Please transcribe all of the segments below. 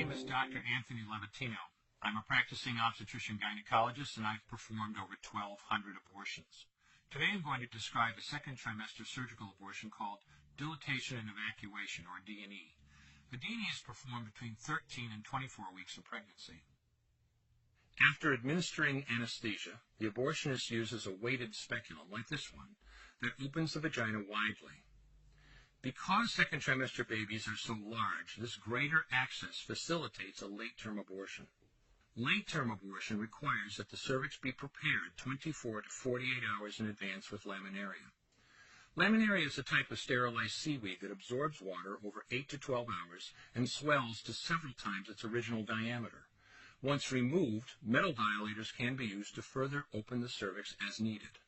name is Dr. Anthony Levatino. I'm a practicing obstetrician-gynecologist, and I've performed over 1,200 abortions. Today I'm going to describe a second trimester surgical abortion called dilatation and evacuation, or D&E. The D&E is performed between 13 and 24 weeks of pregnancy. After administering anesthesia, the abortionist uses a weighted speculum, like this one, that opens the vagina widely. Because second trimester babies are so large, this greater access facilitates a late-term abortion. Late-term abortion requires that the cervix be prepared 24 to 48 hours in advance with laminaria. Laminaria is a type of sterilized seaweed that absorbs water over 8 to 12 hours and swells to several times its original diameter. Once removed, metal dilators can be used to further open the cervix as needed.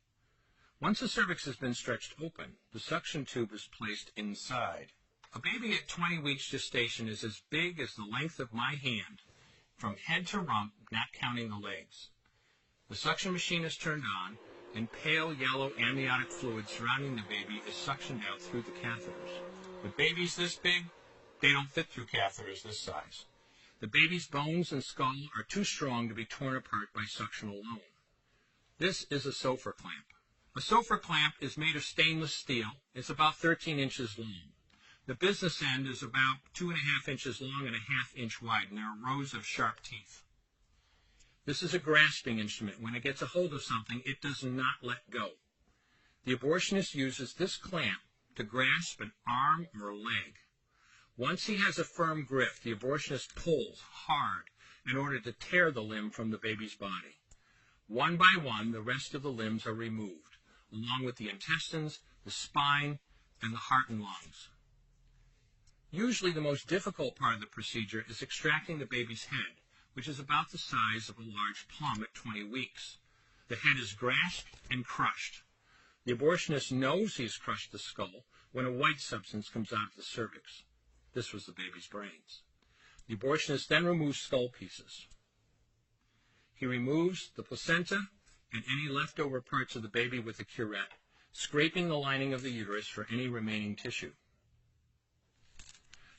Once the cervix has been stretched open, the suction tube is placed inside. A baby at 20 weeks gestation is as big as the length of my hand, from head to rump, not counting the legs. The suction machine is turned on, and pale yellow amniotic fluid surrounding the baby is suctioned out through the catheters. With babies this big, they don't fit through catheters this size. The baby's bones and skull are too strong to be torn apart by suction alone. This is a Sofer clamp. A Sofer clamp is made of stainless steel. It's about 13 inches long. The business end is about 2.5 inches long and 1/2 inch wide, and there are rows of sharp teeth. This is a grasping instrument. When it gets a hold of something, it does not let go. The abortionist uses this clamp to grasp an arm or a leg. Once he has a firm grip, the abortionist pulls hard in order to tear the limb from the baby's body. One by one, the rest of the limbs are removed, along with the intestines, the spine, and the heart and lungs. Usually the most difficult part of the procedure is extracting the baby's head, which is about the size of a large plum at 20 weeks. The head is grasped and crushed. The abortionist knows he's crushed the skull when a white substance comes out of the cervix. This was the baby's brains. The abortionist then removes skull pieces. He removes the placenta and any leftover parts of the baby with a curette, scraping the lining of the uterus for any remaining tissue.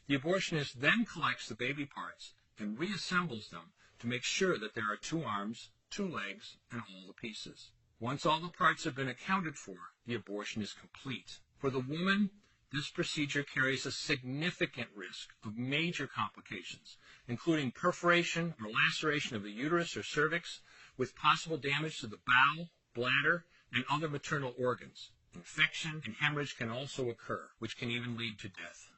The abortionist then collects the baby parts and reassembles them to make sure that there are 2 arms, 2 legs, and all the pieces. Once all the parts have been accounted for, the abortion is complete. For the woman, this procedure carries a significant risk of major complications, including perforation or laceration of the uterus or cervix, with possible damage to the bowel, bladder, and other maternal organs. Infection and hemorrhage can also occur, which can even lead to death.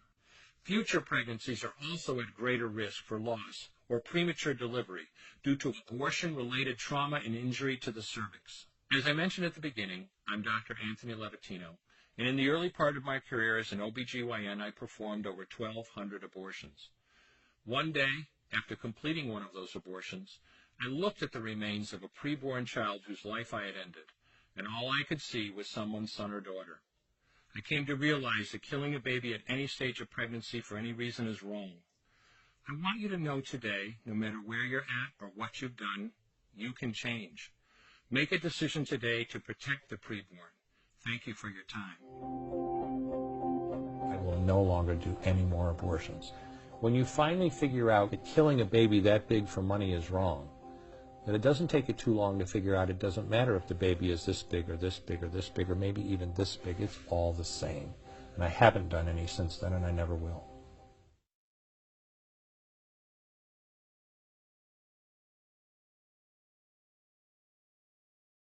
Future pregnancies are also at greater risk for loss or premature delivery due to abortion-related trauma and injury to the cervix. As I mentioned at the beginning, I'm Dr. Anthony Levatino, and in the early part of my career as an OBGYN, I performed over 1,200 abortions. One day, after completing one of those abortions, I looked at the remains of a preborn child whose life I had ended, and all I could see was someone's son or daughter. I came to realize that killing a baby at any stage of pregnancy for any reason is wrong. I want you to know today, no matter where you're at or what you've done, you can change. Make a decision today to protect the preborn. Thank you for your time. I will no longer do any more abortions. When you finally figure out that killing a baby that big for money is wrong, that it doesn't take you too long to figure out it doesn't matter if the baby is this big or this big or this big or maybe even this big, it's all the same. And I haven't done any since then, and I never will.